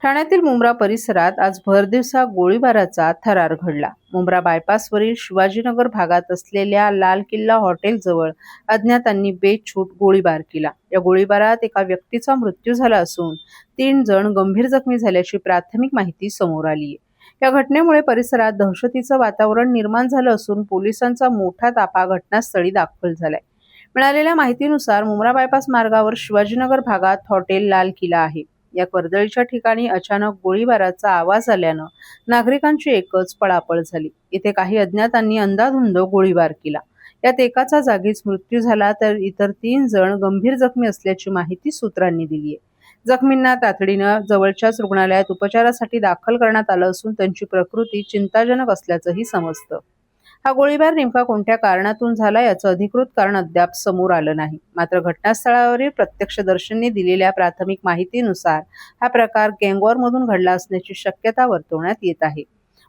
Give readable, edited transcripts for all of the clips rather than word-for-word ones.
ठाण्यातील मुंब्रा परिसरात आज भरदिवसा गोळीबाराचा थरार घडला. मुंब्रा बायपासवरील शिवाजीनगर भागात असलेल्या लाल किल्ला हॉटेलजवळ अज्ञातांनी बेछूट गोळीबार केला. या गोळीबारात एका व्यक्तीचा मृत्यू झाला असून 3 जण गंभीर जखमी झाल्याची प्राथमिक माहिती समोर आली आहे. या घटनेमुळे परिसरात दहशतीचं वातावरण निर्माण झालं असून पोलिसांचा मोठा ताफा घटनास्थळी दाखल झालाय. मिळालेल्या माहितीनुसार मुंब्रा बायपास मार्गावर शिवाजीनगर भागात हॉटेल लाल किल्ला आहे. या वर्दळीच्या ठिकाणी अचानक गोळीबाराचा आवाज आल्यानं नागरिकांची एकच पळापळ झाली. इथे काही अज्ञातांनी अंधाधुंद गोळीबार केला. यात एकाचा जागीच मृत्यू झाला तर इतर 3 जण गंभीर जखमी असल्याची माहिती सूत्रांनी दिली आहे. जखमींना तातडीनं जवळच्याच रुग्णालयात उपचारासाठी दाखल करण्यात आलं असून त्यांची प्रकृती चिंताजनक असल्याचंही समजतं. हा गोळीबार नेमका कोणत्या कारणातून झाला याचं अधिकृत कारण अद्याप समोर आलं नाही. मात्र घटनास्थळावरील प्रत्यक्षदर्शींनी दिलेल्या प्राथमिक माहितीनुसार हा प्रकार गँगवॉरमधून घडला असण्याची शक्यता वर्तवण्यात येत आहे.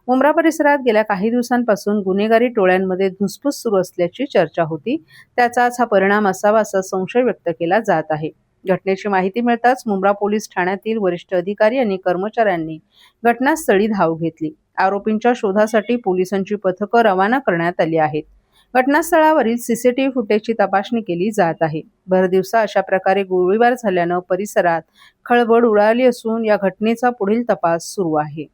मुंब्रा परिसरात गेल्या काही दिवसांपासून गुन्हेगारी टोळ्यांमध्ये धुसफूस सुरू असल्याची चर्चा होती. त्याचाच हा परिणाम असावा असा संशय व्यक्त केला जात आहे. घटनेची माहिती मिळताच मुंब्रा पोलीस ठाण्यातील वरिष्ठ अधिकारी आणि कर्मचाऱ्यांनी घटनास्थळी धाव घेतली. आरोपींच्या शोधासाठी पोलिसांची पथकं रवाना करण्यात आली आहेत. घटनास्थळावरील सीसीटीव्ही फुटेजची तपासणी केली जात आहे. भरदिवसा अशा प्रकारे गोळीबार झाल्यानं परिसरात खळबळ उडाली असून या घटनेचा पुढील तपास सुरू आहे.